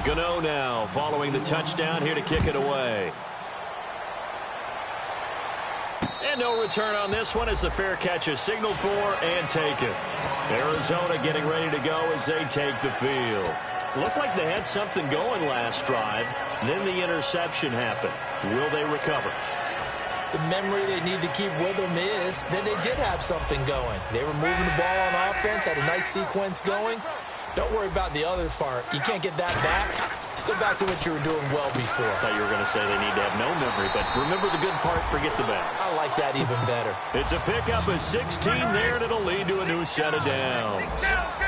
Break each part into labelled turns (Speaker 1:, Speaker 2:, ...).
Speaker 1: Gano now following the touchdown here to kick it away. And no return on this one as the fair catch is signaled for and taken. Arizona getting ready to go as they take the field. Looked like they had something going last drive. Then the interception happened. Will they recover?
Speaker 2: The memory they need to keep with them is that they did have something going. They were moving the ball on offense, had a nice sequence going. Don't worry about the other part. You can't get that back. Let's go back to what you were doing well before.
Speaker 1: I thought you were going to say they need to have no memory, but remember the good part, forget the bad.
Speaker 2: I like that even better.
Speaker 1: It's a pickup of 16 there, and it'll lead to a new set of downs.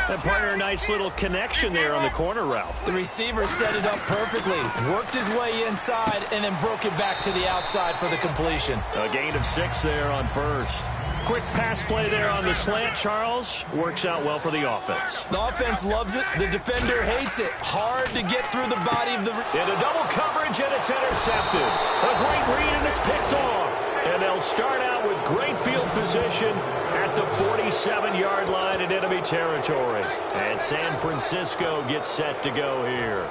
Speaker 1: And partner, a nice little connection there on the corner route.
Speaker 2: The receiver set it up perfectly, worked his way inside, and then broke it back to the outside for the completion.
Speaker 1: A gain of 6 there on first. Quick pass play there on the slant, Charles. Works out well for the offense.
Speaker 2: The offense loves it. The defender hates it. Hard to get through the body of the...
Speaker 1: Into double coverage, and it's intercepted. A great read, and it's picked off. And they'll start out with great field position at the 47-yard line in enemy territory. And San Francisco gets set to go here.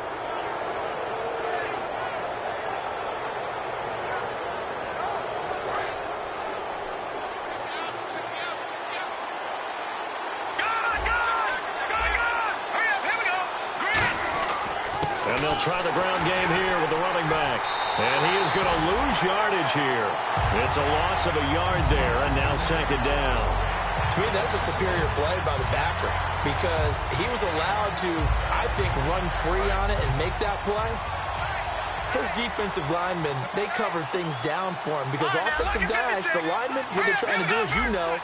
Speaker 1: And they'll try the ground game here with the running back. And he is going to lose yardage here. It's a loss of a yard there, and now second down.
Speaker 2: To me, that's a superior play by the backer because he was allowed to, I think, run free on it and make that play. His defensive linemen, they covered things down for him because offensive guys, the linemen, what they're trying to do, as you know,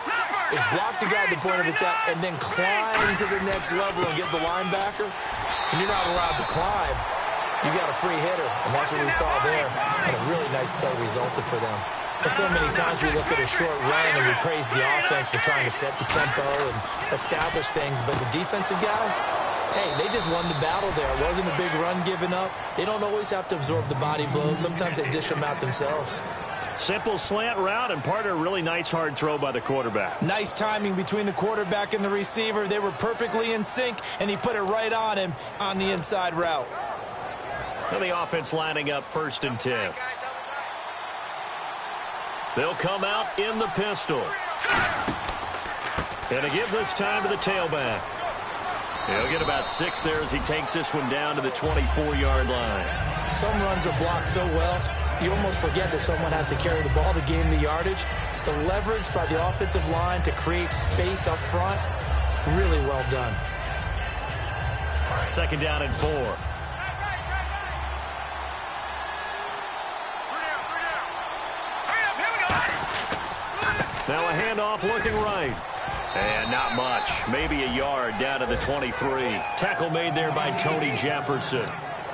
Speaker 2: is block the guy at the point of attack and then climb to the next level and get the linebacker. And you're not allowed to climb. You got a free hitter, and that's what we saw there. And a really nice play resulted for them. But so many times we look at a short run and we praise the offense for trying to set the tempo and establish things. But the defensive guys, hey, they just won the battle there. It wasn't a big run given up. They don't always have to absorb the body blows. Sometimes they dish them out themselves.
Speaker 1: Simple slant route, and part of a really nice hard throw by the quarterback.
Speaker 2: Nice timing between the quarterback and the receiver. They were perfectly in sync, and he put it right on him on the inside route.
Speaker 1: And the offense lining up 1st and 10. They'll come out in the pistol. And to give this time to the tailback. He'll get about 6 there as he takes this one down to the 24-yard line.
Speaker 2: Some runs are blocked so well, you almost forget that someone has to carry the ball to gain the yardage. The leverage by the offensive line to create space up front, really well done.
Speaker 1: Second down and 4. Now a handoff looking right. And not much. Maybe a yard down to the 23. Tackle made there by Tony Jefferson.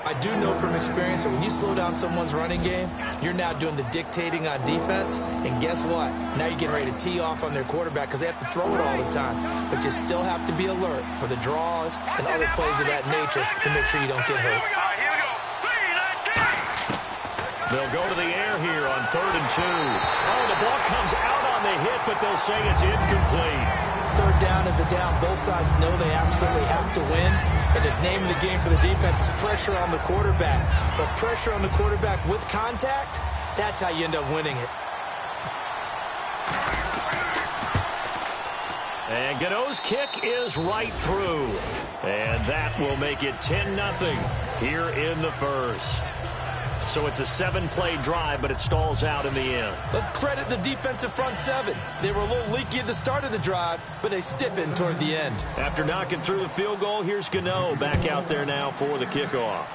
Speaker 2: I do know from experience that when you slow down someone's running game, you're now doing the dictating on defense. And guess what? Now you're getting ready to tee off on their quarterback because they have to throw it all the time. But you still have to be alert for the draws and other plays of that nature to make sure you don't get hurt.
Speaker 1: They'll go to the air here on 3rd and 2. Oh, the ball comes out on the hit, but they'll say it's incomplete.
Speaker 2: Third down is a down. Both sides know they absolutely have to win. And the name of the game for the defense is pressure on the quarterback. But pressure on the quarterback with contact, that's how you end up winning it.
Speaker 1: And Gano's kick is right through. And that will make it 10-0 here in the first. So it's a 7-play drive, but it stalls out in the end.
Speaker 2: Let's credit the defensive front 7. They were a little leaky at the start of the drive, but they stiffened toward the end.
Speaker 1: After knocking through the field goal, here's Gano back out there now for the kickoff.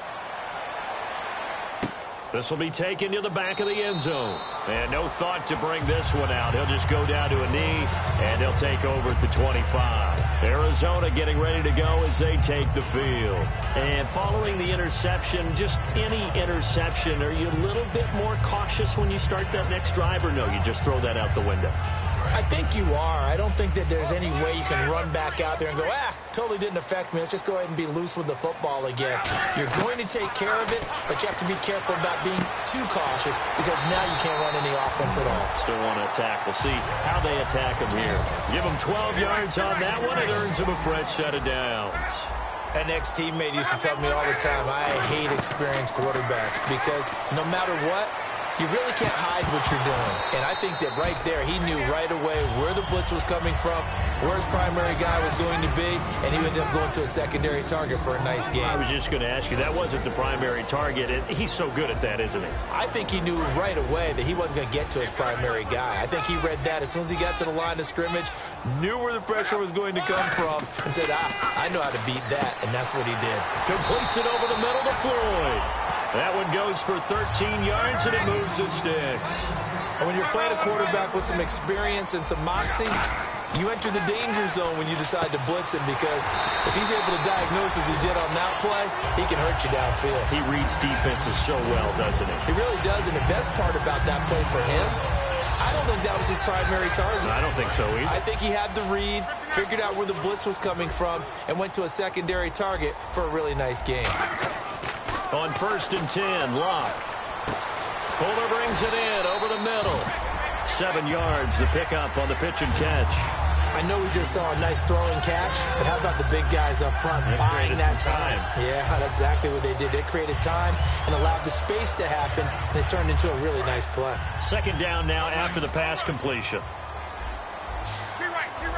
Speaker 1: This will be taken to the back of the end zone. And no thought to bring this one out. He'll just go down to a knee, and he'll take over at the 25. Arizona getting ready to go as they take the field. And following the interception, just any interception, are you a little bit more cautious when you start that next drive, or no, you just throw that out the window?
Speaker 2: I think you are. I don't think that there's any way you can run back out there and go, totally didn't affect me. Let's just go ahead and be loose with the football again. You're going to take care of it, but you have to be careful about being too cautious because now you can't run any offense at all.
Speaker 1: Still want to attack. We'll see how they attack him here. Give him 12 yards on that one. It earns him a fresh set of downs.
Speaker 2: An ex-teammate used to tell me all the time, I hate experienced quarterbacks because no matter what, you really can't hide what you're doing. And I think that right there, he knew right away where the blitz was coming from, where his primary guy was going to be, and he ended up going to a secondary target for a nice game.
Speaker 1: I was just going to ask you, that wasn't the primary target, and he's so good at that, isn't he?
Speaker 2: I think he knew right away that he wasn't going to get to his primary guy. I think he read that as soon as he got to the line of scrimmage, knew where the pressure was going to come from, and said, I know how to beat that, and that's what he did.
Speaker 1: Completes it over the middle to Floyd. That one goes for 13 yards, and it moves the sticks.
Speaker 2: And when you're playing a quarterback with some experience and some moxie, you enter the danger zone when you decide to blitz him because if he's able to diagnose as he did on that play, he can hurt you downfield.
Speaker 1: He reads defenses so well, doesn't he?
Speaker 2: He really does, and the best part about that play for him, I don't think that was his primary target.
Speaker 1: I don't think so either.
Speaker 2: I think he had the read, figured out where the blitz was coming from, and went to a secondary target for a really nice game.
Speaker 1: On 1st and 10, Locke. Fuller brings it in over the middle. 7 yards, the pickup on the pitch and catch.
Speaker 2: I know we just saw a nice throwing catch, but how about the big guys up front buying that time? Yeah, that's exactly what they did. They created time and allowed the space to happen, and it turned into a really nice play.
Speaker 1: 2nd down now after the pass completion.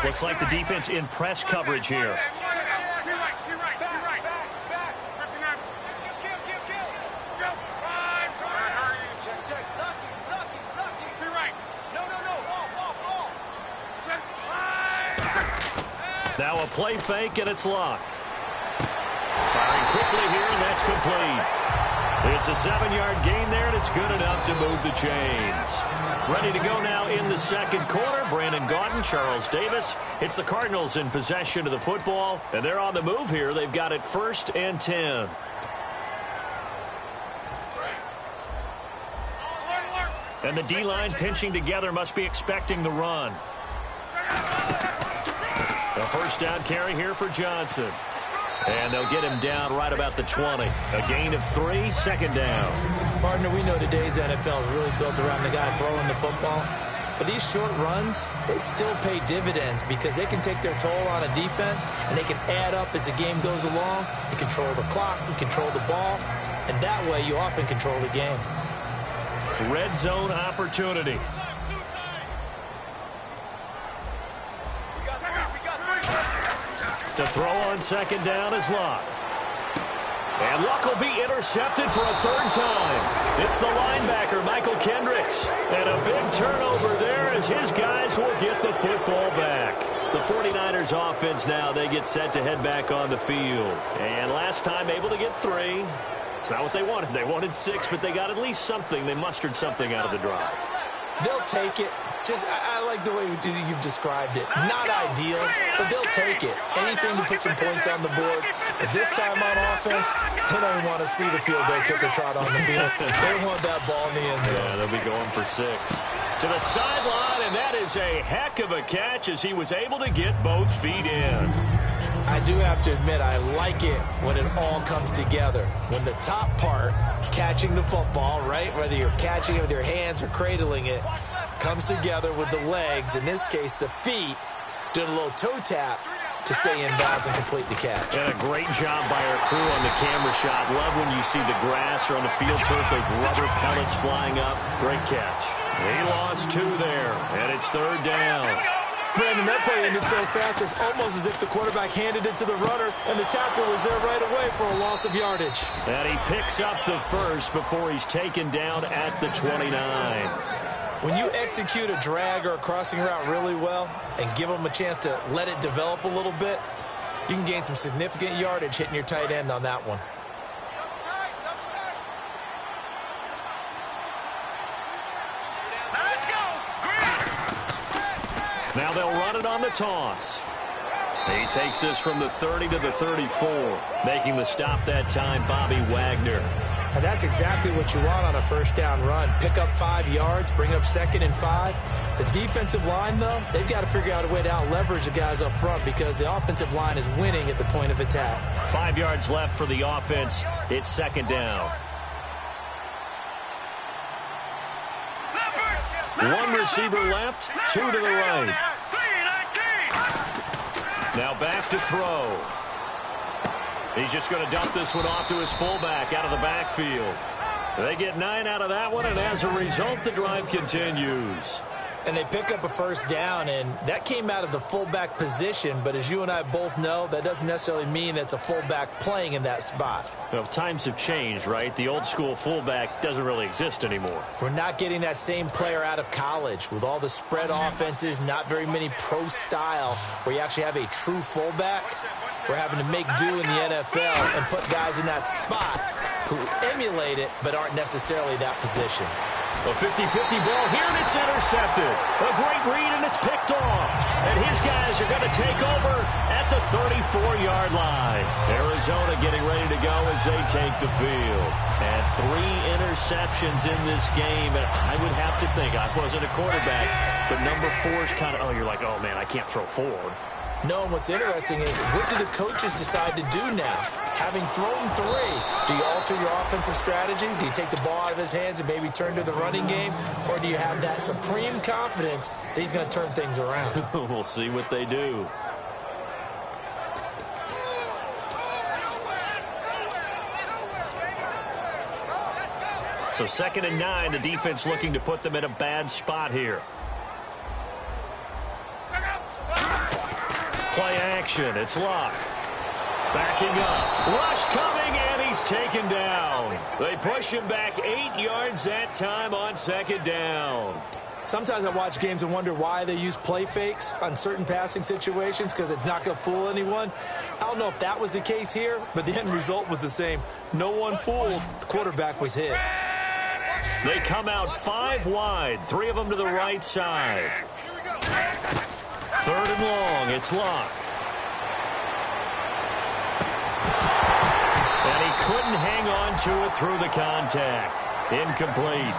Speaker 1: Looks like the defense in press coverage here. Now a play fake, and it's Locke. Firing quickly here, and that's complete. It's a 7-yard gain there, and it's good enough to move the chains. Ready to go now in the 2nd quarter. Brandon Gaudin, Charles Davis. It's the Cardinals in possession of the football, and they're on the move here. They've got it 1st and 10. And the D-line pinching together, must be expecting the run. A 1st down carry here for Johnson. And they'll get him down right about the 20. A gain of 3, 2nd down.
Speaker 2: Partner, we know today's NFL is really built around the guy throwing the football. But these short runs, they still pay dividends because they can take their toll on a defense, and they can add up as the game goes along. You control the clock, you control the ball, and that way you often control the game.
Speaker 1: Red zone opportunity. To throw on 2nd down is Locke. And Locke will be intercepted for a 3rd time. It's the linebacker, Michael Kendricks. And a big turnover there as his guys will get the football back. The 49ers offense now, they get set to head back on the field. And last time able to get 3. It's not what they wanted. They wanted 6, but they got at least something. They mustered something out of the drive.
Speaker 2: They'll take it. I like the way you've described it. Not ideal, but they'll take it. Anything to put some points on the board. But this time on offense, they don't want to see the field goal kicker trot on the field. They want that ball in the end zone.
Speaker 1: Yeah, they'll be going for 6. To the sideline, and that is a heck of a catch as he was able to get both feet in.
Speaker 2: I do have to admit, I like it when it all comes together. When the top part, catching the football, right, whether you're catching it with your hands or cradling it, comes together with the legs, in this case the feet, doing a little toe tap to stay in bounds and complete the catch.
Speaker 1: And a great job by our crew on the camera shot. Love when you see the grass or on the field turf, those rubber pellets flying up. Great catch. He lost 2 there, and it's 3rd down.
Speaker 2: Brandon, that play ended so fast, it's almost as if the quarterback handed it to the runner, and the tackler was there right away for a loss of yardage.
Speaker 1: And he picks up the 1st before he's taken down at the 29.
Speaker 2: When you execute a drag or a crossing route really well and give them a chance to let it develop a little bit, you can gain some significant yardage hitting your tight end on that one.
Speaker 1: Now they'll run it on the toss. He takes this from the 30 to the 34, making the stop that time, Bobby Wagner.
Speaker 2: And that's exactly what you want on a 1st down run. Pick up 5 yards, bring up 2nd and 5. The defensive line, though, they've got to figure out a way to out-leverage the guys up front because the offensive line is winning at the point of attack.
Speaker 1: 5 yards left for the offense. It's 2nd down. One receiver left, 2 to the right. Now back to throw. He's just going to dump this one off to his fullback out of the backfield. They get 9 out of that one, and as a result, the drive continues.
Speaker 2: And they pick up a first down, and that came out of the fullback position. But as you and I both know, that doesn't necessarily mean it's a fullback playing in that spot.
Speaker 1: Well, times have changed, right? The old school fullback doesn't really exist anymore.
Speaker 2: We're not getting that same player out of college with all the spread offenses, not very many pro style, where you actually have a true fullback. We're having to make do in the NFL and put guys in that spot who emulate it but aren't necessarily that position.
Speaker 1: A 50-50 ball here, and it's intercepted. A great read, and it's picked off. And his guys are going to take over at the 34-yard line. Arizona getting ready to go as they take the field. And 3 interceptions in this game. And I would have to think, I wasn't a quarterback, but number 4 is kind of, you're like, oh, man, I can't throw 4.
Speaker 2: No, and what's interesting is, what do the coaches decide to do now? Having thrown 3, do you alter your offensive strategy? Do you take the ball out of his hands and maybe turn to the running game? Or do you have that supreme confidence that he's going to turn things around?
Speaker 1: We'll see what they do. So 2nd and 9, the defense looking to put them in a bad spot here. Play action. It's Luck. Backing up. Rush coming, and he's taken down. They push him back 8 yards that time on 2nd down.
Speaker 2: Sometimes I watch games and wonder why they use play fakes on certain passing situations, because it's not going to fool anyone. I don't know if that was the case here, but the end result was the same. No one fooled. The quarterback was hit.
Speaker 1: They come out 5 wide, 3 of them to the right side. 3rd and long, it's Luck. And he couldn't hang on to it through the contact. Incomplete.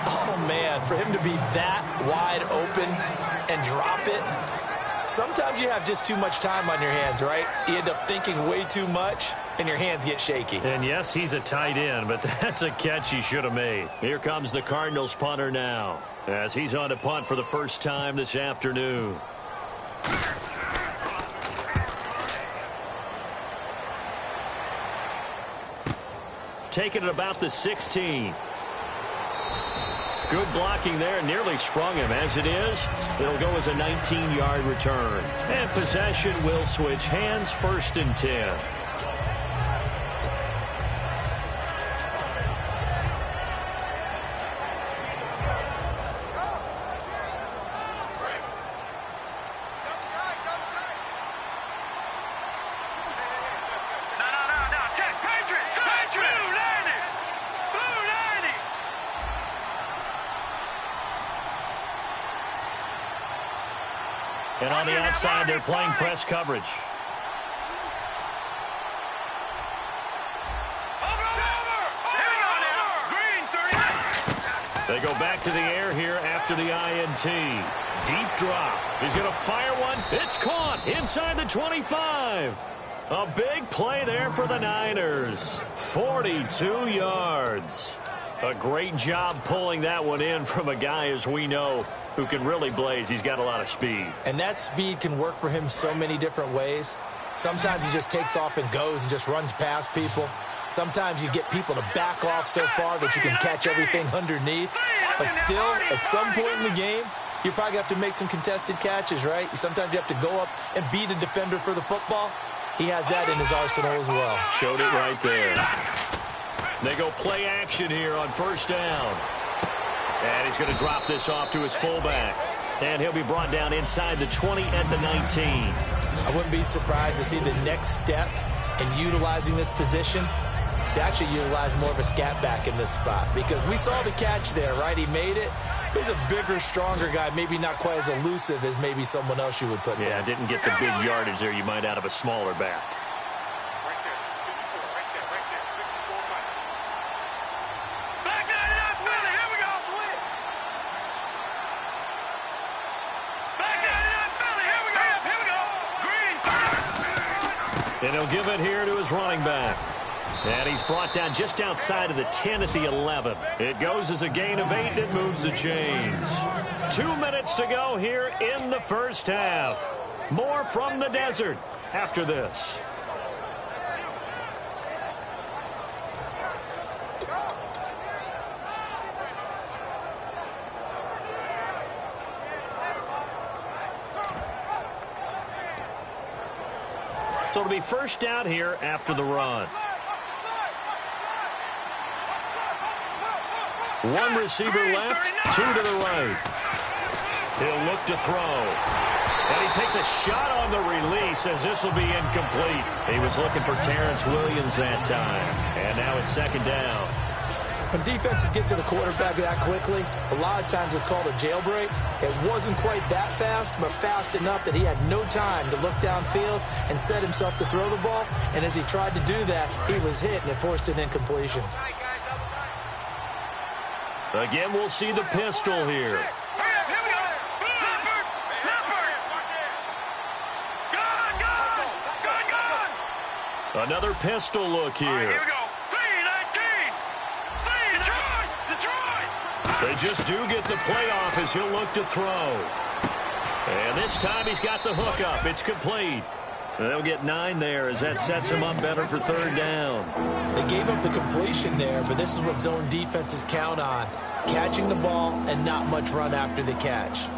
Speaker 2: Oh, man, for him to be that wide open and drop it. Sometimes you have just too much time on your hands, right? You end up thinking way too much, and your hands get shaky.
Speaker 1: And yes, he's a tight end, but that's a catch he should have made. Here comes the Cardinals punter now, as he's on to punt for the first time this afternoon. Taking it about the 16. Good blocking there, nearly sprung him. As it is, it'll go as a 19-yard return. And possession will switch hands, 1st and 10. And on the outside, they're playing press coverage. They go back to the air here after the INT. Deep drop. He's going to fire one. It's caught inside the 25. A big play there for the Niners. 42 yards. A great job pulling that one in from a guy, as we know, who can really blaze. He's got a lot of speed.
Speaker 2: And that speed can work for him so many different ways. Sometimes he just takes off and goes and just runs past people. Sometimes you get people to back off so far that you can catch everything underneath. But still, at some point in the game, you probably have to make some contested catches, right? Sometimes you have to go up and beat a defender for the football. He has that in his arsenal as well.
Speaker 1: Showed it right there. They go play action here on 1st down. And he's going to drop this off to his fullback. And he'll be brought down inside the 20 at the 19.
Speaker 2: I wouldn't be surprised to see the next step in utilizing this position is to actually utilize more of a scat back in this spot. Because we saw the catch there, right? He made it. He's a bigger, stronger guy, maybe not quite as elusive as maybe someone else you would put there.
Speaker 1: Yeah, didn't get the big yardage there you might out of a smaller back. And he'll give it here to his running back. And he's brought down just outside of the 10 at the 11. It goes as a gain of 8, and it moves the chains. 2 minutes to go here in the 1st half. More from the desert after this. So it'll be first down here after the run. One receiver left, two to the right. He'll look to throw. And he takes a shot on the release as this will be incomplete. He was looking for Terrence Williams that time. And now it's second down.
Speaker 2: When defenses get to the quarterback that quickly, a lot of times it's called a jailbreak. It wasn't quite that fast, but fast enough that he had no time to look downfield and set himself to throw the ball. And as he tried to do that, he was hit and it forced an incompletion.
Speaker 1: Again, we'll see the pistol here. Another pistol look here.
Speaker 3: Here we go.
Speaker 1: They just do get the playoff as he'll look to throw. And this time he's got the hook up. It's complete. They'll get 9 there as that sets him up better for third down.
Speaker 2: They gave up the completion there, but this is what zone defenses count on. Catching the ball and not much run after the catch.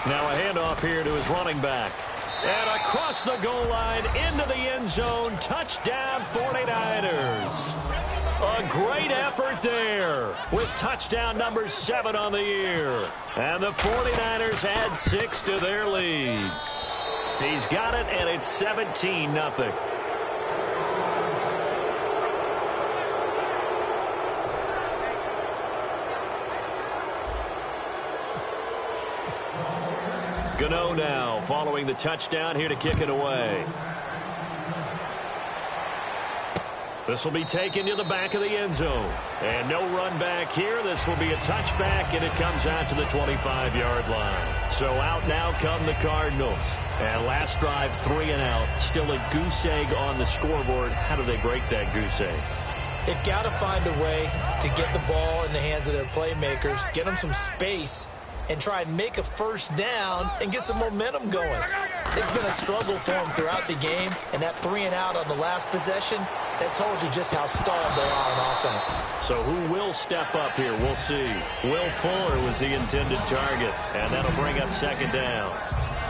Speaker 1: Now a handoff here to his running back. And across the goal line into the end zone. Touchdown 49ers. A great effort there with touchdown number 7 on the year. And the 49ers add 6 to their lead. He's got it, and it's 17-0. Gano now following the touchdown here to kick it away. This will be taken to the back of the end zone. And no run back here. This will be a touchback, and it comes out to the 25-yard line. So out now come the Cardinals. And last drive, 3 and out. Still a goose egg on the scoreboard. How do they break that goose egg?
Speaker 2: They've got to find a way to get the ball in the hands of their playmakers, get them some space, and try and make a first down and get some momentum going. It's been a struggle for them throughout the game, and that 3 and out on the last possession, that told you just how stalled they are on offense.
Speaker 1: So who will step up here? We'll see. Will Fuller was the intended target, and that'll bring up second down.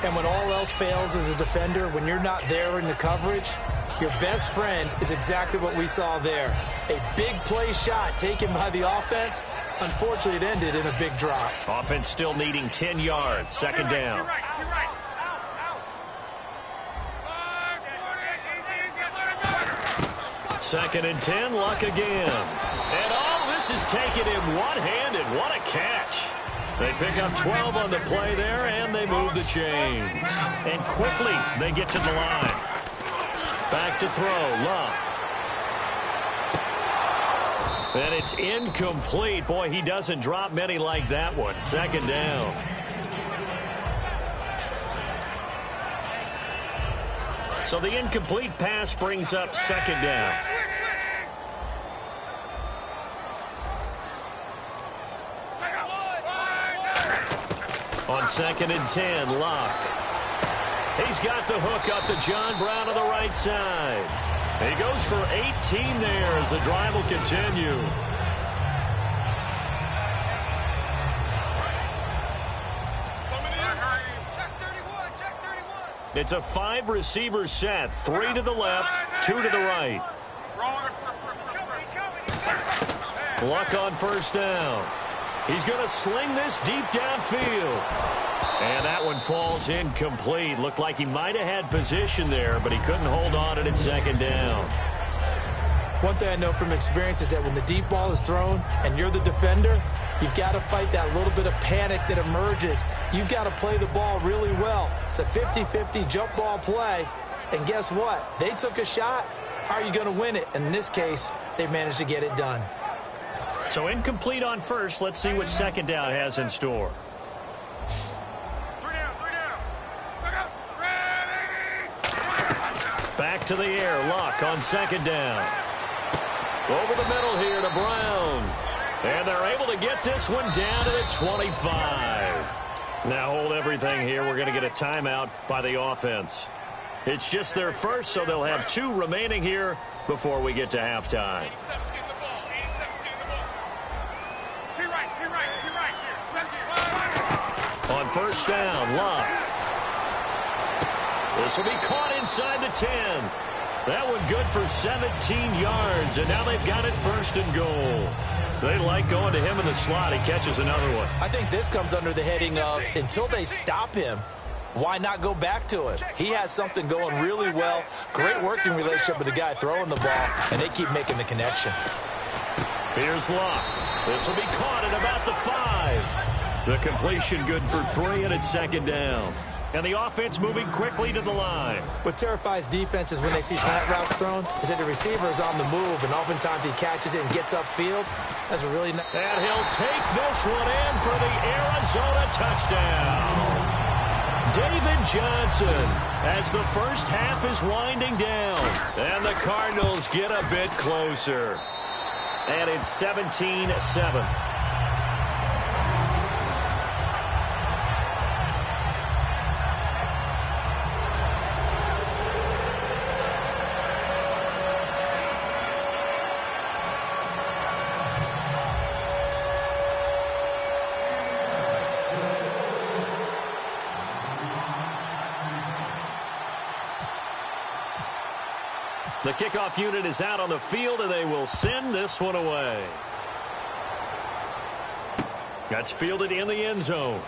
Speaker 2: And when all else fails as a defender, when you're not there in the coverage, your best friend is exactly what we saw there. A big play shot taken by the offense. Unfortunately, it ended in a big drop.
Speaker 1: Offense still needing 10 yards. Second down.
Speaker 3: You're right.
Speaker 1: Second and 10, Luck again. And all this is taken in one-handed. What a catch. They pick up 12 on the play there, and they move the chains. And quickly, they get to the line. Back to throw, Luck. And it's incomplete. Boy, he doesn't drop many like that one. Second down. So the incomplete pass brings up second down. On second and 10, Luck. He's got the hook up to John Brown on the right side. He goes for 18 there as the drive will continue. It's a 5-receiver set. 3 to the left, 2 to the right. Luck on first down. He's going to sling this deep downfield. And that one falls incomplete. Looked like he might have had position there, but he couldn't hold on at second down.
Speaker 2: One thing I know from experience is that when the deep ball is thrown and you're the defender, you've got to fight that little bit of panic that emerges. You've got to play the ball really well. It's a 50-50 jump ball play. And guess what? They took a shot. How are you going to win it? And in this case, they managed to get it done.
Speaker 1: So incomplete on first. Let's see what second down has in store. Back to the air. Luck on second down. Over the middle here to Brown. And they're able to get this one down to the 25. Now hold everything here. We're going to get a timeout by the offense. It's just their first, so they'll have 2 remaining here before we get to halftime. On first down, Love. This will be caught inside the 10. That one good for 17 yards, and now they've got it first and goal. They like going to him in the slot. He catches another one.
Speaker 2: I think this comes under the heading of until they stop him, why not go back to him? He has something going really well. Great working relationship with the guy throwing the ball, and they keep making the connection.
Speaker 1: Here's Locke. This will be caught at about the 5. The completion good for 3, and it's second down. And the offense moving quickly to the line.
Speaker 2: What terrifies defenses when they see slant routes thrown is that the receiver is on the move, and oftentimes he catches it and gets upfield. That's a really nice.
Speaker 1: And he'll take this one in for the Arizona touchdown. David Johnson as the first half is winding down. And the Cardinals get a bit closer. And it's 17-7. The kickoff unit is out on the field, and they will send this one away. That's fielded in the end zone.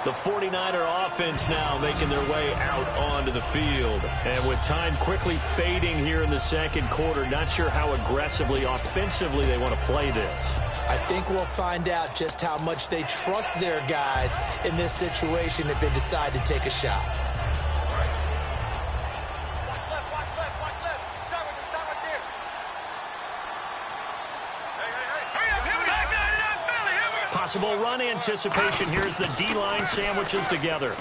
Speaker 1: The 49er offense now making their way out onto the field. And with time quickly fading here in the second quarter, not sure how aggressively, offensively they want to play this.
Speaker 2: I think we'll find out just how much they trust their guys in this situation if they decide to take a shot.
Speaker 1: Possible run anticipation here as the D-line sandwiches together.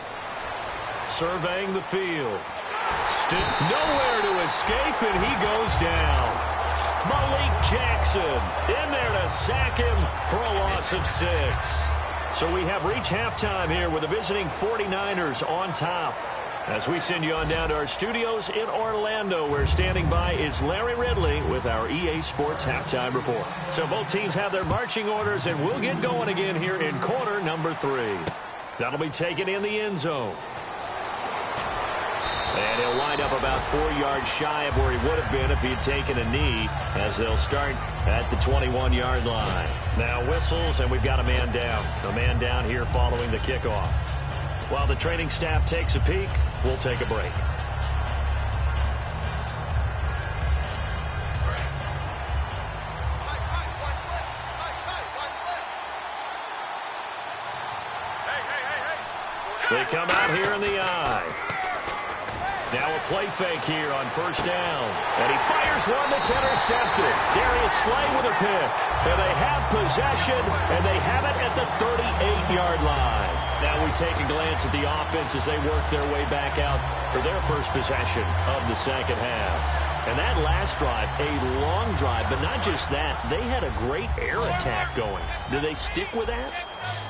Speaker 1: Surveying the field. Nowhere to escape, and he goes down. Malik Jackson in there to sack him for a loss of 6. So we have reached halftime here with the visiting 49ers on top. As we send you on down to our studios in Orlando, where standing by is Larry Ridley with our EA Sports Halftime Report. So both teams have their marching orders, and we'll get going again here in quarter number 3. That'll be taken in the end zone. And he'll wind up about 4 yards shy of where he would have been if he had taken a knee, as they'll start at the 21-yard line. Now whistles, and we've got a man down. A man down here following the kickoff. While the training staff takes a peek, we'll take a break. They come out here in the eye. Now a play fake here on first down. And he fires one that's intercepted. Darius Slay with a pick. And they have possession, and they have it at the 38-yard line. Now we take a glance at the offense as they work their way back out for their first possession of the second half. And that last drive, a long drive, but not just that. They had a great air attack going. Do they stick with that?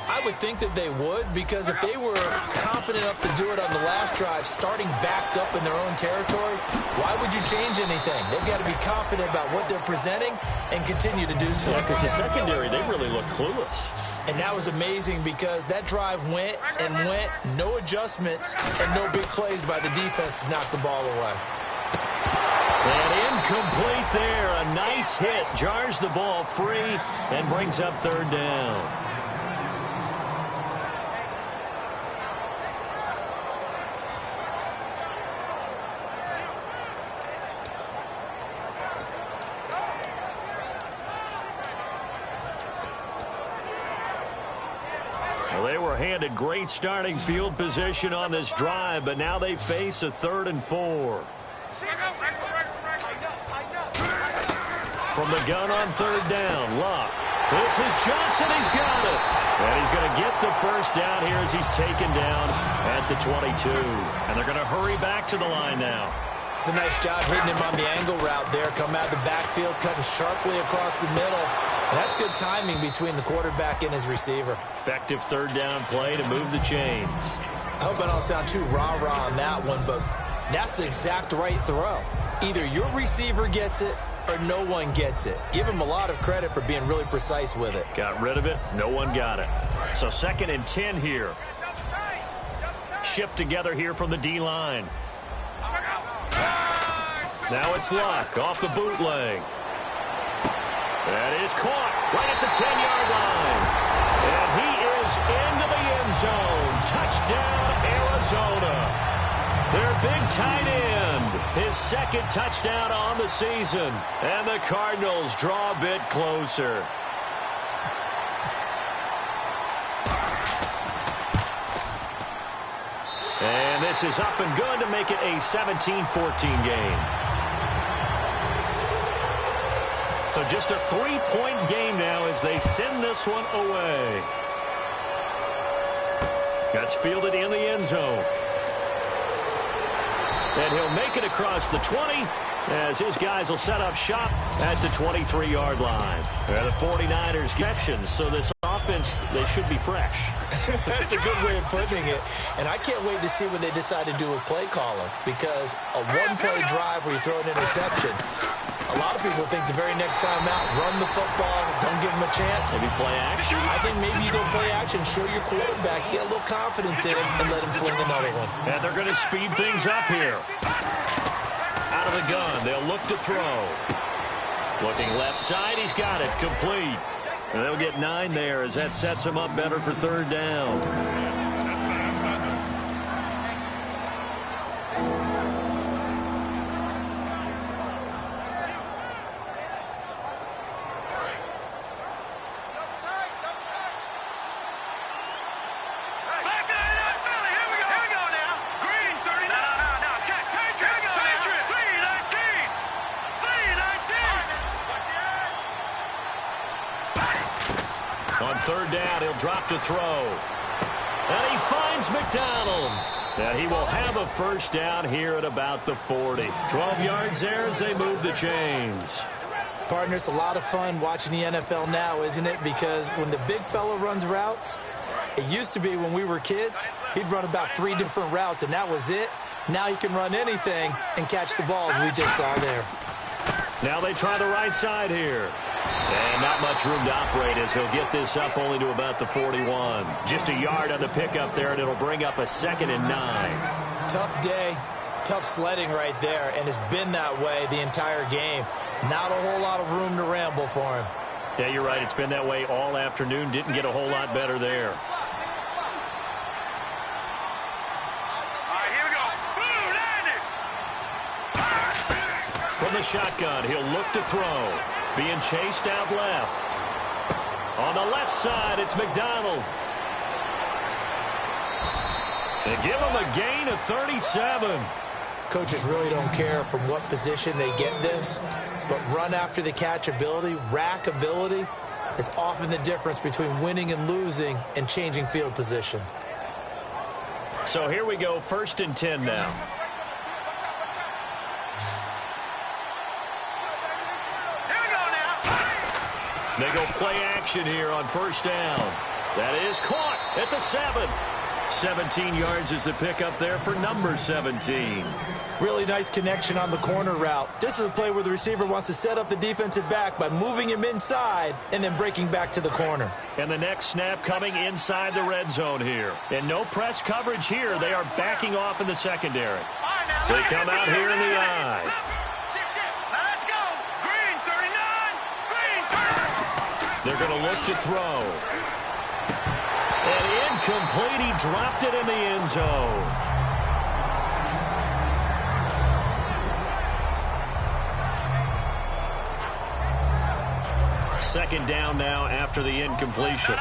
Speaker 2: I would think that they would, because if they were confident enough to do it on the last drive, starting backed up in their own territory, why would you change anything? They've got to be confident about what they're presenting and continue to do so.
Speaker 1: Yeah, because the secondary, they really look clueless.
Speaker 2: And that was amazing because that drive went and went, no adjustments, and no big plays by the defense to knock the ball away.
Speaker 1: And incomplete there. A nice hit. Jars the ball free and brings up third down. Well, they were handed great starting field position on this drive, but now they face a 3rd and 4. From the gun on third down, Luck. This is Johnson. He's got it. And he's going to get the first down here as he's taken down at the 22. And they're going to hurry back to the line now.
Speaker 2: It's a nice job hitting him on the angle route there. Come out of the backfield, cutting sharply across the middle. And that's good timing between the quarterback and his receiver.
Speaker 1: Effective third down play to move the chains.
Speaker 2: I hope I don't sound too rah-rah on that one, but that's the exact right throw. Either your receiver gets it or no one gets it. Give him a lot of credit for being really precise with it.
Speaker 1: Got rid of it. No one got it. So 2nd and 10 here. Shift together here from the D-line. Now it's Luck off the bootleg. That is caught right at the 10-yard line. And he is into the end zone. Touchdown, Arizona. Their big tight end. His 2nd touchdown on the season. And the Cardinals draw a bit closer. And this is up and good to make it a 17-14 game. So just a 3-point game now as they send this one away. That's fielded in the end zone. And he'll make it across the 20 as his guys will set up shop at the 23-yard line. The 49ers captions, so this offense, they should be fresh.
Speaker 2: That's a good way of putting it. And I can't wait to see what they decide to do with play calling, because a one-play drive where you throw an interception, a lot of people think the very next time out, run the football, don't give them a chance.
Speaker 1: Maybe play action?
Speaker 2: I think maybe you go play action, show your quarterback, get a little confidence in him, and let him fling another one.
Speaker 1: And they're going to speed things up here. Out of the gun, they'll look to throw. Looking left side, he's got it, complete. And they'll get 9 there as that sets him up better for 3rd down. On 3rd down, he'll drop to throw. And he finds McDonald. And he will have a 1st down here at about the 40. 12 yards there as they move the chains.
Speaker 2: Partner, it's a lot of fun watching the NFL now, isn't it? Because when the big fella runs routes, it used to be when we were kids, he'd run about 3 different routes, and that was it. Now he can run anything and catch the balls we just saw there.
Speaker 1: Now they try the right side here. And not much room to operate as he'll get this up only to about the 41. Just a yard on the pickup there, and it'll bring up a 2nd and 9.
Speaker 2: Tough day, tough sledding right there, and it's been that way the entire game. Not a whole lot of room to ramble for him.
Speaker 1: Yeah, you're right. It's been that way all afternoon. Didn't get a whole lot better there. From the shotgun, he'll look to throw. Being chased out left. On the left side, it's McDonald. They give him a gain of 37.
Speaker 2: Coaches really don't care from what position they get this, but run after the catch ability, rack ability, is often the difference between winning and losing and changing field position.
Speaker 1: So here we go, 1st and 10 now. They go play action here on 1st down. That is caught at the 7. 17 yards is the pickup there for number 17.
Speaker 2: Really nice connection on the corner route. This is a play where the receiver wants to set up the defensive back by moving him inside and then breaking back to the corner.
Speaker 1: And the next snap coming inside the red zone here. And no press coverage here. They are backing off in the secondary. They come out here in the eye. They're going to look to throw. And incomplete. He dropped it in the end zone. Second down now after the incompletion.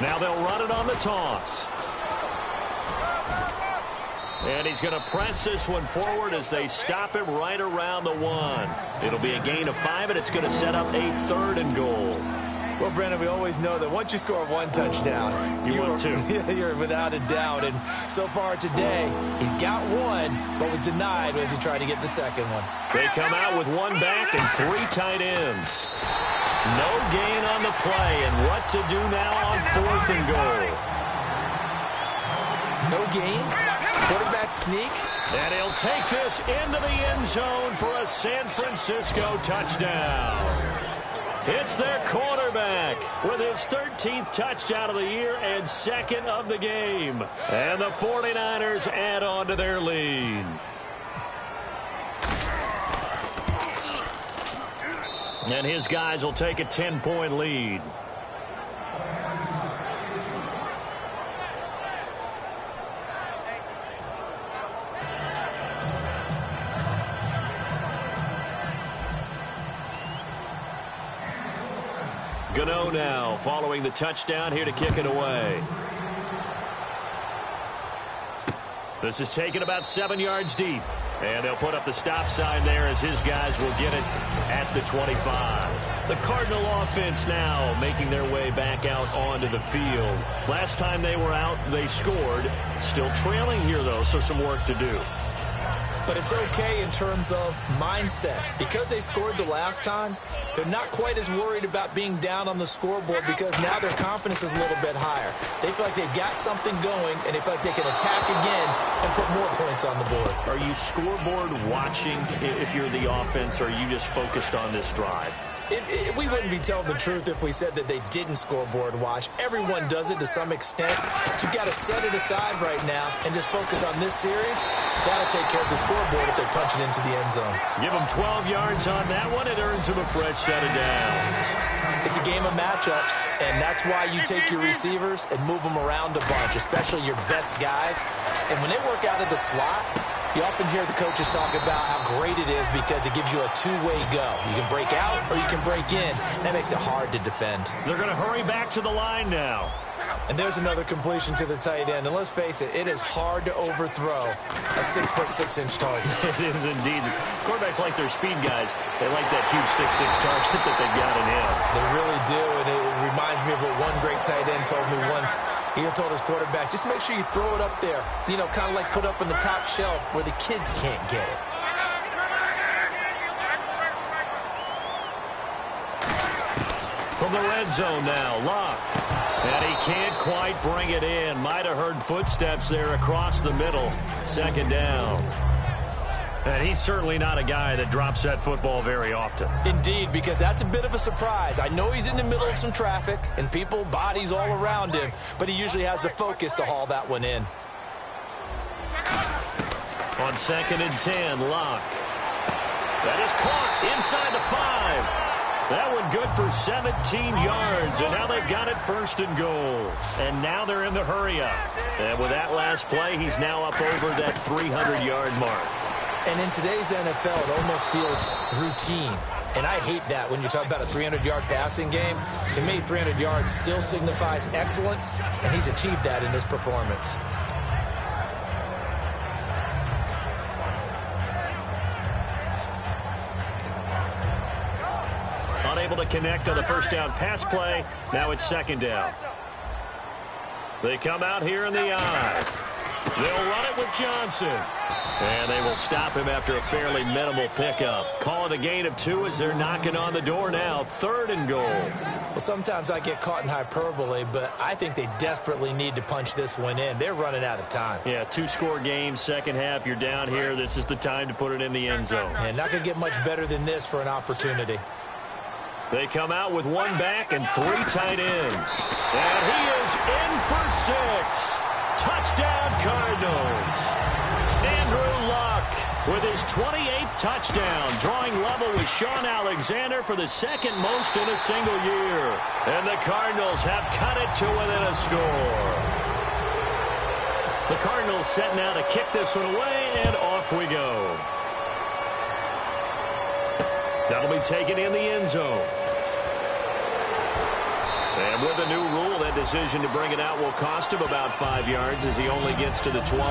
Speaker 1: Now they'll run it on the toss. And he's going to press this one forward as they stop him right around the 1. It'll be a gain of 5, and it's going to set up a 3rd and goal.
Speaker 2: Well, Brandon, we always know that once you score one touchdown,
Speaker 1: you're
Speaker 2: without a doubt. And so far today, he's got one, but was denied as he tried to get the second one.
Speaker 1: They come out with one back and 3 tight ends. No gain on the play, and what to do now on 4th and goal?
Speaker 2: No gain? Quarterback sneak?
Speaker 1: And he'll take this into the end zone for a San Francisco touchdown. It's their quarterback with his 13th touchdown of the year and 2nd of the game. And the 49ers add on to their lead. And his guys will take a 10-point lead. Gano now following the touchdown here to kick it away. This is taken about 7 yards deep. And they'll put up the stop sign there as his guys will get it at the 25. The Cardinal offense now making their way back out onto the field. Last time they were out, they scored. Still trailing here, though, so some work to do.
Speaker 2: But it's okay in terms of mindset. Because they scored the last time, they're not quite as worried about being down on the scoreboard because now their confidence is a little bit higher. They feel like they've got something going, and they feel like they can attack again and put more points on the board.
Speaker 1: Are you scoreboard watching if you're the offense, or are you just focused on this drive?
Speaker 2: We wouldn't be telling the truth if we said that they didn't scoreboard watch. Everyone does it to some extent. But you've got to set it aside right now and just focus on this series. That'll take care of the scoreboard if they punch it into the end zone.
Speaker 1: Give them 12 yards on that one. It earns them a fresh set of downs.
Speaker 2: It's a game of matchups, and that's why you take your receivers and move them around a bunch, especially your best guys. And when they work out of the slot, you often hear the coaches talk about how great it is because it gives you a two-way go. You can break out or you can break in. That makes it hard to defend.
Speaker 1: They're going to hurry back to the line now.
Speaker 2: And there's another completion to the tight end. And let's face it, it is hard to overthrow a 6'6" target.
Speaker 1: It is indeed. Quarterbacks like their speed guys. They like that huge 6'6" target that they've got in him.
Speaker 2: They really do, and it reminds me of what one great tight end told me once. He told his quarterback, just make sure you throw it up there. You know, kind of like put up on the top shelf where the kids can't get it.
Speaker 1: From the red zone now, Luck. And he can't quite bring it in. Might have heard footsteps there across the middle. 2nd down. And he's certainly not a guy that drops that football very often.
Speaker 2: Indeed, because that's a bit of a surprise. I know he's in the middle of some traffic and people, bodies all around him, but he usually has the focus to haul that one in.
Speaker 1: On 2nd and 10, Luck. That is caught inside the 5. That one good for 17 yards, and now they've got it 1st and goal. And now they're in the hurry-up. And with that last play, he's now up over that 300-yard mark.
Speaker 2: And in today's NFL, it almost feels routine. And I hate that when you talk about a 300-yard passing game. To me, 300 yards still signifies excellence, and he's achieved that in this performance.
Speaker 1: Unable to connect on the first down pass play. Now it's 2nd down. They come out here in the eye. They'll run it with Johnson. And they will stop him after a fairly minimal pickup. Call it a gain of 2 as they're knocking on the door now. 3rd and goal.
Speaker 2: Well, sometimes I get caught in hyperbole, but I think they desperately need to punch this one in. They're running out of time.
Speaker 1: Yeah, 2-score game, second half. You're down here. This is the time to put it in the end zone.
Speaker 2: And not going to get much better than this for an opportunity.
Speaker 1: They come out with 1 back and 3 tight ends. And he is in for 6. Touchdown, Cardinals. Andrew Luck with his 28th touchdown, drawing level with Sean Alexander for the 2nd most in a single year. And the Cardinals have cut it to within a score. The Cardinals set now to kick this one away, and off we go. That'll be taken in the end zone. And with the new rule, that decision to bring it out will cost him about 5 yards as he only gets to the 20.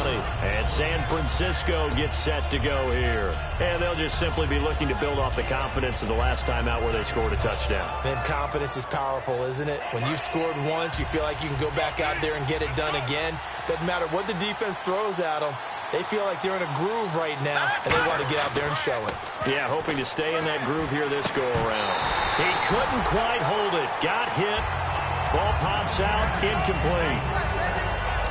Speaker 1: And San Francisco gets set to go here. And they'll just simply be looking to build off the confidence of the last time out where they scored a touchdown.
Speaker 2: And confidence is powerful, isn't it? When you've scored once, you feel like you can go back out there and get it done again. Doesn't matter what the defense throws at them. They feel like they're in a groove right now, and they want to get out there and show it.
Speaker 1: Yeah, hoping to stay in that groove here this go-around. He couldn't quite hold it. Got hit. Ball pops out. Incomplete.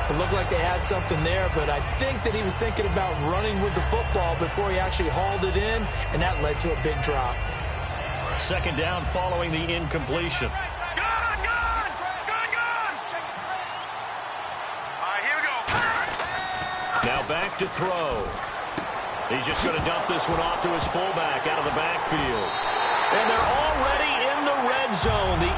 Speaker 2: It looked like they had something there, but I think that he was thinking about running with the football before he actually hauled it in, and that led to a big drop.
Speaker 1: Second down following the incompletion. Now back to throw. He's just going to dump this one off to his fullback out of the backfield. And they're already in the red zone. The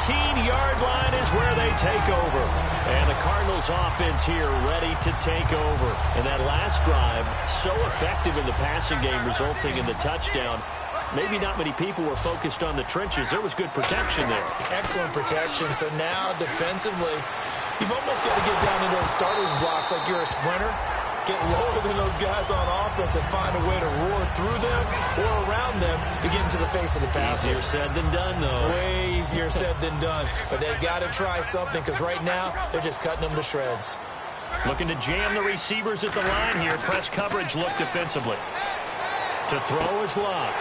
Speaker 1: 18-yard line is where they take over. And the Cardinals offense here ready to take over. And that last drive, so effective in the passing game, resulting in the touchdown. Maybe not many people were focused on the trenches. There was good protection there.
Speaker 2: Excellent protection. So now defensively, you've almost got to get down to those starters blocks like you're a sprinter. Get lower than those guys on offense and find a way to roar through them or around them to get into the face of the passer.
Speaker 1: Easier said than done, though.
Speaker 2: Way easier said than done. But they've got to try something because right now they're just cutting them to shreds.
Speaker 1: Looking to jam the receivers at the line here. Press coverage look defensively. To throw is Love.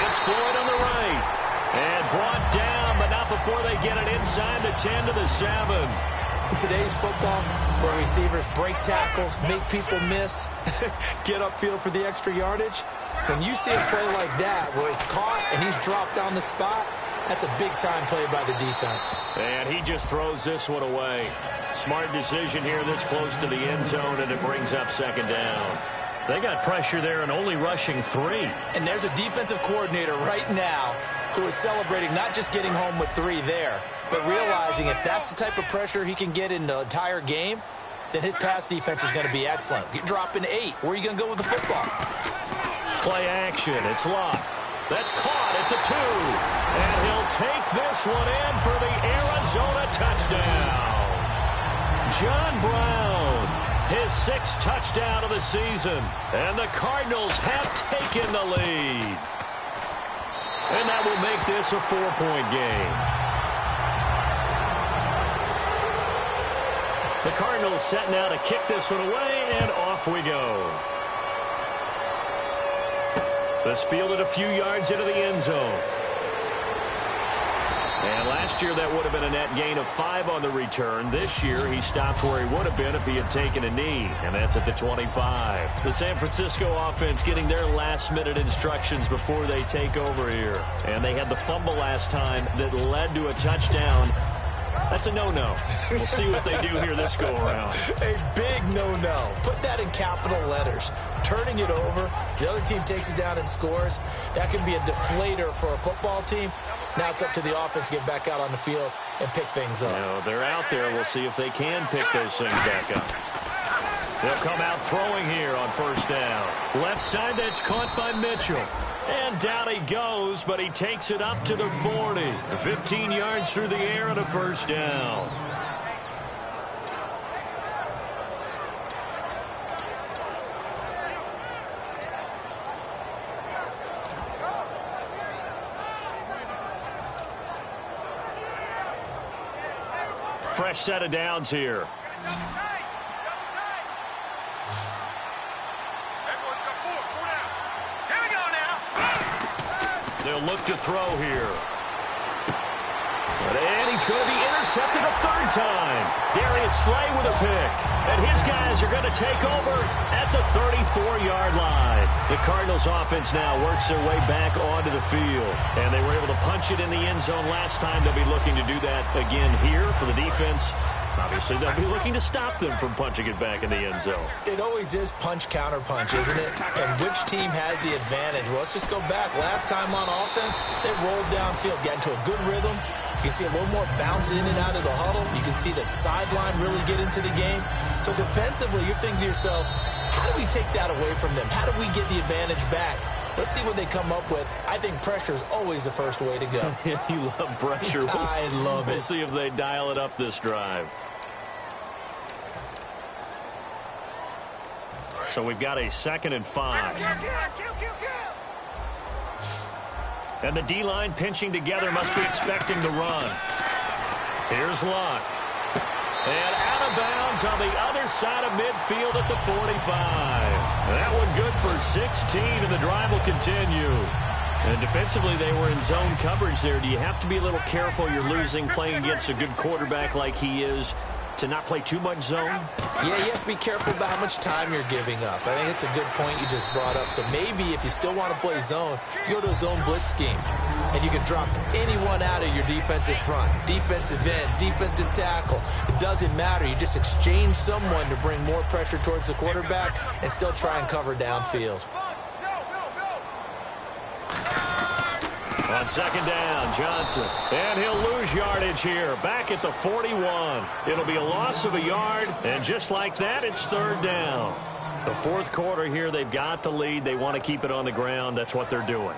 Speaker 1: It's Floyd on the right. And brought down, but not before they get it inside the 10 to the 7.
Speaker 2: In today's football, where receivers break tackles, make people miss, get upfield for the extra yardage, when you see a play like that where it's caught and he's dropped on the spot, that's a big-time play by the defense.
Speaker 1: And he just throws this one away. Smart decision here this close to the end zone, and it brings up second down. They got pressure there and only rushing 3.
Speaker 2: And there's a defensive coordinator right now who is celebrating not just getting home with 3 there, but realizing if that's the type of pressure he can get in the entire game, then his pass defense is going to be excellent. You're dropping 8. Where are you going to go with the football?
Speaker 1: Play action. It's Locke. That's caught at the 2. And he'll take this one in for the Arizona touchdown. John Brown, his 6th touchdown of the season. And the Cardinals have taken the lead. And that will make this a 4-point game. The Cardinals set now to kick this one away, and off we go. This fielded a few yards into the end zone. And last year that would have been a net gain of 5 on the return. This year he stopped where he would have been if he had taken a knee, and that's at the 25. The San Francisco offense getting their last-minute instructions before they take over here. And they had the fumble last time that led to a touchdown. That's a no-no. We'll see what they do here this go-around.
Speaker 2: A big no-no. Put that in capital letters. Turning it over, the other team takes it down and scores. That can be a deflator for a football team. Now it's up to the offense to get back out on the field and pick things up.
Speaker 1: You know, they're out there. We'll see if they can pick those things back up. They'll come out throwing here on first down. Left side, that's caught by Mitchell. And down he goes, but he takes it up to the 40. 15 yards through the air and a first down. Fresh set of downs here. They'll look to throw here. And he's going to be intercepted a 3rd time. Darius Slay with a pick. And his guys are going to take over at the 34-yard line. The Cardinals offense now works their way back onto the field. And they were able to punch it in the end zone last time. They'll be looking to do that again here for the defense. Obviously, they'll be looking to stop them from punching it back in the end zone.
Speaker 2: It always is punch-counter-punch, isn't it? And which team has the advantage? Well, let's just go back. Last time on offense, they rolled downfield, got into a good rhythm. You can see a little more bounce in and out of the huddle. You can see the sideline really get into the game. So defensively, you're thinking to yourself, how do we take that away from them? How do we get the advantage back? Let's see what they come up with. I think pressure is always the first way to go.
Speaker 1: You love pressure.
Speaker 2: I love it.
Speaker 1: We'll see if they dial it up this drive. So we've got a 2nd and 5. And the D-line pinching together must be expecting the run. Here's Luck. And out of bounds on the other side of midfield at the 45. That one good for 16, and the drive will continue. And defensively, they were in zone coverage there. Do you have to be a little careful? You're losing playing against a good quarterback like he is to not play too much zone?
Speaker 2: Yeah, you have to be careful about how much time you're giving up. I think it's a good point you just brought up. So maybe if you still want to play zone, you go to a zone blitz scheme. And you can drop anyone out of your defensive front, defensive end, defensive tackle. It doesn't matter. You just exchange someone to bring more pressure towards the quarterback and still try and cover downfield.
Speaker 1: On 2nd down, Johnson. And he'll lose yardage here. Back at the 41. It'll be a loss of a yard. And just like that, it's 3rd down. The 4th quarter here, they've got the lead. They want to keep it on the ground. That's what they're doing.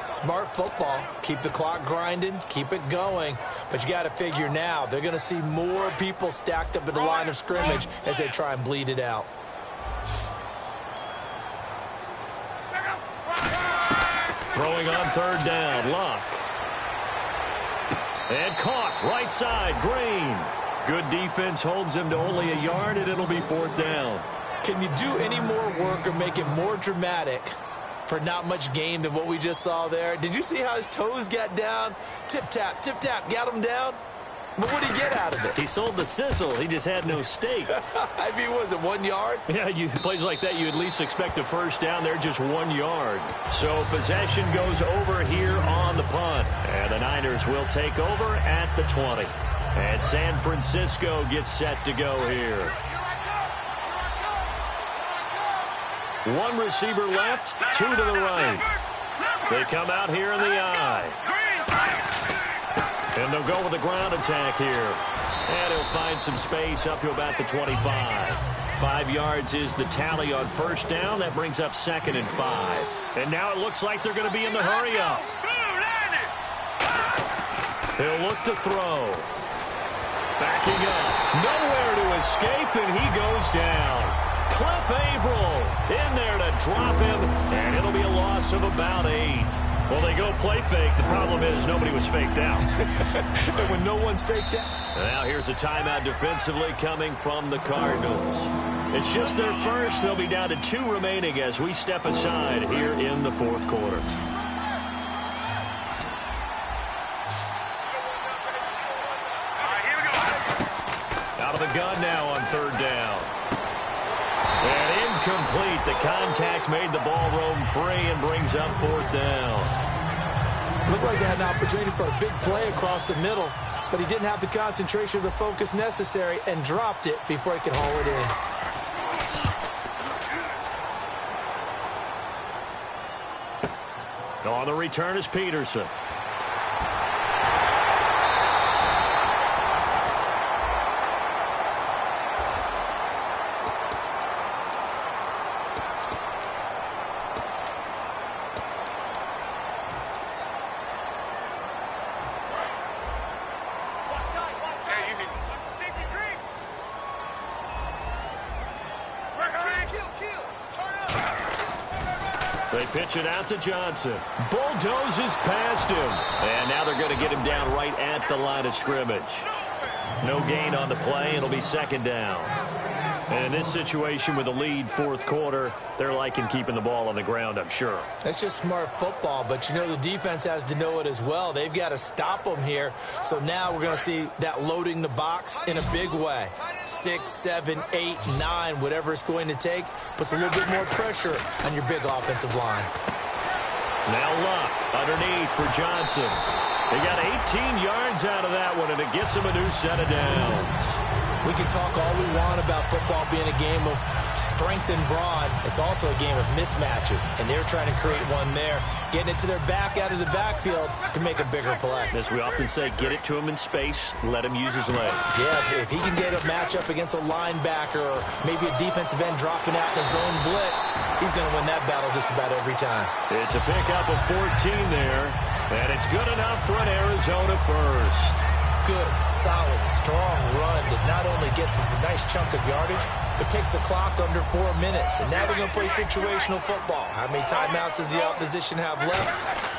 Speaker 2: Smart football. Keep the clock grinding. Keep it going. But you got to figure now, they're going to see more people stacked up at the line of scrimmage as they try and bleed it out.
Speaker 1: Throwing on 3rd down, Luck. And caught, right side, Green. Good defense holds him to only a yard, and it'll be 4th down.
Speaker 2: Can you do any more work or make it more dramatic for not much gain than what we just saw there? Did you see how his toes got down? Tip-tap, got him down. But what did he get out of it?
Speaker 1: He sold the sizzle. He just had no steak.
Speaker 2: I mean, was it 1 yard?
Speaker 1: Yeah, plays like that, you at least expect a first down. They're just 1 yard. So possession goes over here on the punt. And the Niners will take over at the 20. And San Francisco gets set to go here. 1 receiver left, 2 to the right. They come out here in the eye. And they'll go with the ground attack here. And he'll find some space up to about the 25. 5 yards is the tally on 1st down. That brings up 2nd and 5. And now it looks like they're going to be in the hurry up. He'll look to throw. Backing up. Nowhere to escape, and he goes down. Cliff Averill in there to drop him, and it'll be a loss of about 8. Well, they go play fake. The problem is nobody was faked out.
Speaker 2: And when no one's faked out.
Speaker 1: Now here's a timeout defensively coming from the Cardinals. It's just their first. They'll be down to 2 remaining as we step aside here in the 4th quarter. Out of the gun now on 3rd down. And incomplete. The contact made the ball roam free and brings up 4th down.
Speaker 2: Looked like they had an opportunity for a big play across the middle, but he didn't have the concentration or the focus necessary and dropped it before he could haul it in.
Speaker 1: On the return is Peterson. They pitch it out to Johnson. Bulldozes past him. And now they're going to get him down right at the line of scrimmage. No gain on the play. It'll be 2nd down. And in this situation with a lead 4th quarter, they're liking keeping the ball on the ground, I'm sure.
Speaker 2: That's just smart football, but you know the defense has to know it as well. They've got to stop them here. So now we're going to see that loading the box in a big way. 6, 7, 8, 9, whatever it's going to take, puts a little bit more pressure on your big offensive line.
Speaker 1: Now Luck underneath for Johnson. They got 18 yards out of that one, and it gets him a new set of downs.
Speaker 2: We can talk all we want about football being a game of strength and brawn. It's also a game of mismatches, and they're trying to create one there, getting it to their back out of the backfield to make a bigger play.
Speaker 1: As we often say, get it to him in space, let him use his leg.
Speaker 2: Yeah, if he can get a matchup against a linebacker or maybe a defensive end dropping out in a zone blitz, he's going to win that battle just about every time.
Speaker 1: It's a pickup of 14 there, and it's good enough for an Arizona first.
Speaker 2: Good, solid, strong run that not only gets a nice chunk of yardage, but takes the clock under 4 minutes. And now they're going to play situational football. How many timeouts does the opposition have left?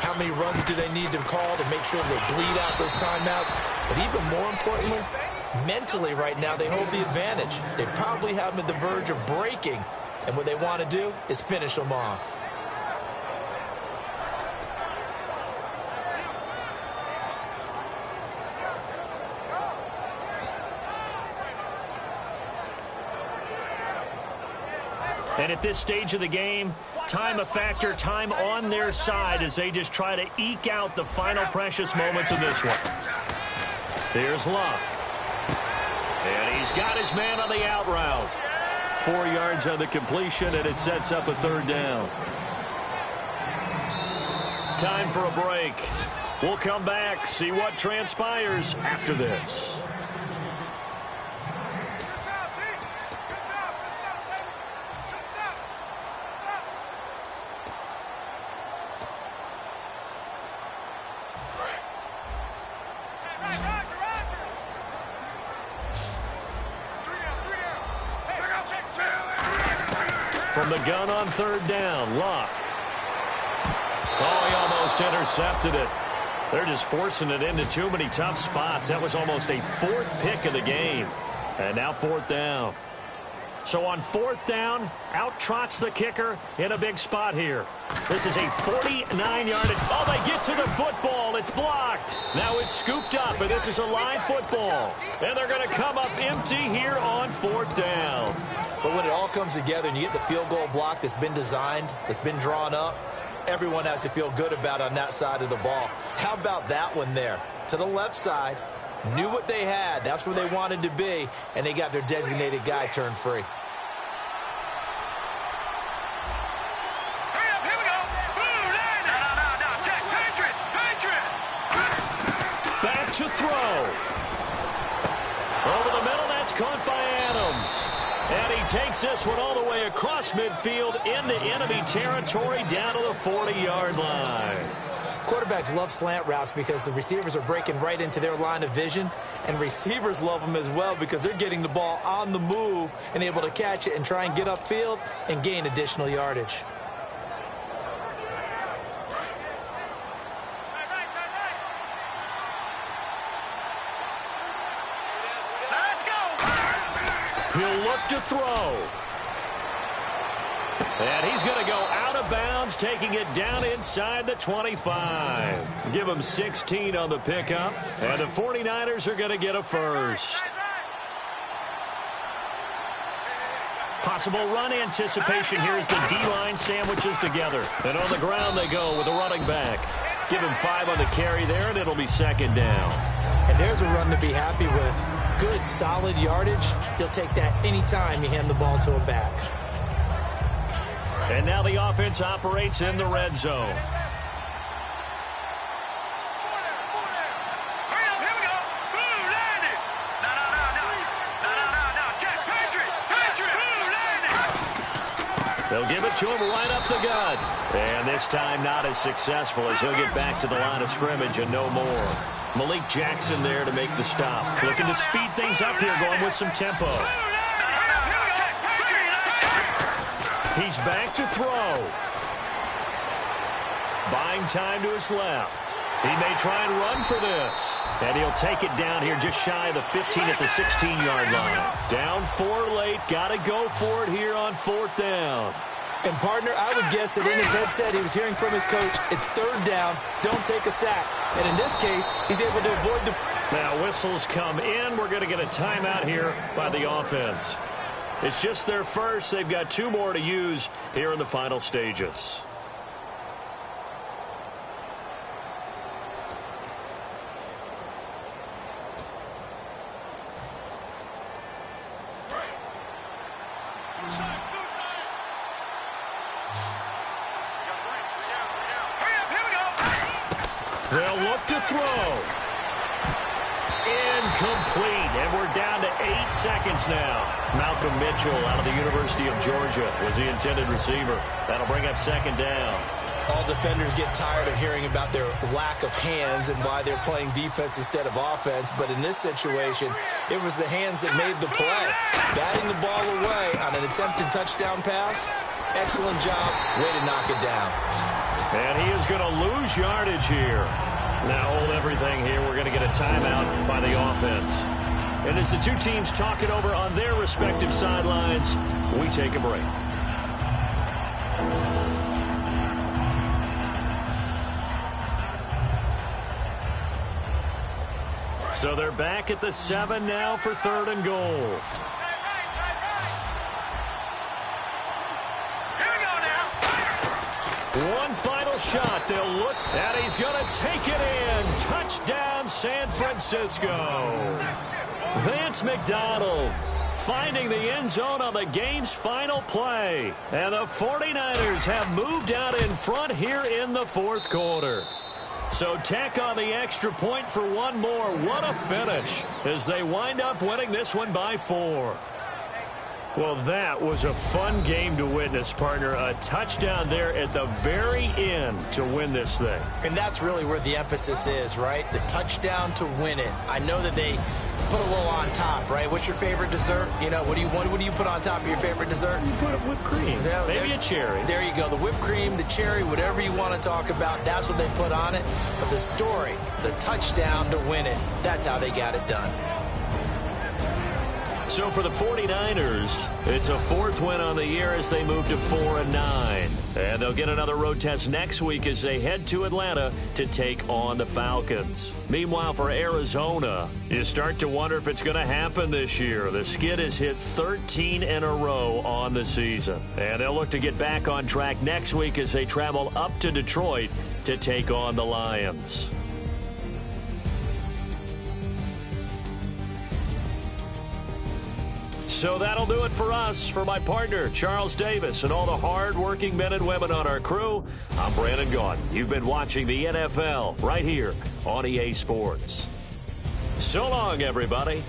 Speaker 2: How many runs do they need to call to make sure they bleed out those timeouts? But even more importantly, mentally right now, they hold the advantage. They probably have them at the verge of breaking, and what they want to do is finish them off.
Speaker 1: And at this stage of the game, time a factor, time on their side as they just try to eke out the final precious moments of this one. Here's Luck. And he's got his man on the out route. 4 yards on the completion, and it sets up a third down. Time for a break. We'll come back, see what transpires after this. From the gun on third down, Luck. Oh, he almost intercepted it. They're just forcing it into too many tough spots. That was almost a 4th pick of the game. And now 4th down. So on 4th down, out trots the kicker in a big spot here. This is a 49-yard. Oh, they get to the football. It's blocked. Now it's scooped up, and this is a live football. And they're going to come up empty here on 4th down.
Speaker 2: But when it all comes together and you get the field goal block that's been designed, that's been drawn up, everyone has to feel good about on that side of the ball. How about that one there? To the left side, knew what they had. That's where they wanted to be, and they got their designated guy turned free.
Speaker 1: Back to throw. Over the middle, that's caught by Adams. And he takes this one all the way across midfield into enemy territory down to the 40-yard line.
Speaker 2: Quarterbacks love slant routes because the receivers are breaking right into their line of vision, and receivers love them as well because they're getting the ball on the move and able to catch it and try and get upfield and gain additional yardage.
Speaker 1: He'll look to throw. And he's going to go out of bounds, taking it down inside the 25. Give him 16 on the pickup, and the 49ers are going to get a first. Possible run anticipation here as the D-line sandwiches together. And on the ground they go with a running back. Give him 5 on the carry there, and it'll be 2nd down.
Speaker 2: And there's a run to be happy with. Good, solid yardage. He'll take that anytime you hand the ball to him back.
Speaker 1: And now the offense operates in the red zone. They'll give it to him right up the gut. And this time not as successful as he'll get back to the line of scrimmage and no more. Malik Jackson there to make the stop. Looking to speed things up here, going with some tempo. He's back to throw. Buying time to his left. He may try and run for this. And he'll take it down here just shy of the 15 at the 16-yard line. Down 4 late. Got to go for it here on 4th down.
Speaker 2: And, partner, I would guess that in his headset he was hearing from his coach, it's 3rd down, don't take a sack. And in this case, he's able to avoid the...
Speaker 1: Now whistles come in. We're going to get a timeout here by the offense. It's just their first. They've got 2 more to use here in the final stages. They'll look to throw. Incomplete, and we're down to 8 seconds now. Malcolm Mitchell out of the University of Georgia was the intended receiver. That'll bring up second down.
Speaker 2: All defenders get tired of hearing about their lack of hands and why they're playing defense instead of offense. But in this situation, it was the hands that made the play. Batting the ball away on an attempted touchdown pass. Excellent job. Way to knock it down.
Speaker 1: And he is going to lose yardage here. Now hold everything here. We're going to get a timeout by the offense. And as the two teams talk it over on their respective sidelines, we take a break. So they're back at the 7 now for 3rd and goal. One final shot. They'll look, and he's going to take it in. Touchdown, San Francisco. Vance McDonald finding the end zone on the game's final play. And the 49ers have moved out in front here in the 4th quarter. So tack on the extra point for one more. What a finish as they wind up winning this one by 4. Well, that was a fun game to witness, partner. A touchdown there at the very end to win this thing.
Speaker 2: And that's really where the emphasis is, right? The touchdown to win it. I know that they put a little on top, right? What's your favorite dessert? You know, what do you put on top of your favorite dessert?
Speaker 1: You put whipped cream.
Speaker 2: Yeah,
Speaker 1: maybe a cherry.
Speaker 2: There you go. The whipped cream, the cherry, whatever you want to talk about, that's what they put on it. But the story, the touchdown to win it, that's how they got it done.
Speaker 1: So for the 49ers, it's a 4th win on the year as they move to 4-9. And they'll get another road test next week as they head to Atlanta to take on the Falcons. Meanwhile, for Arizona, you start to wonder if it's going to happen this year. The skid has hit 13 in a row on the season. And they'll look to get back on track next week as they travel up to Detroit to take on the Lions. So that'll do it for us. For my partner, Charles Davis, and all the hard-working men and women on our crew, I'm Brandon Gaudin. You've been watching the NFL right here on EA Sports. So long, everybody.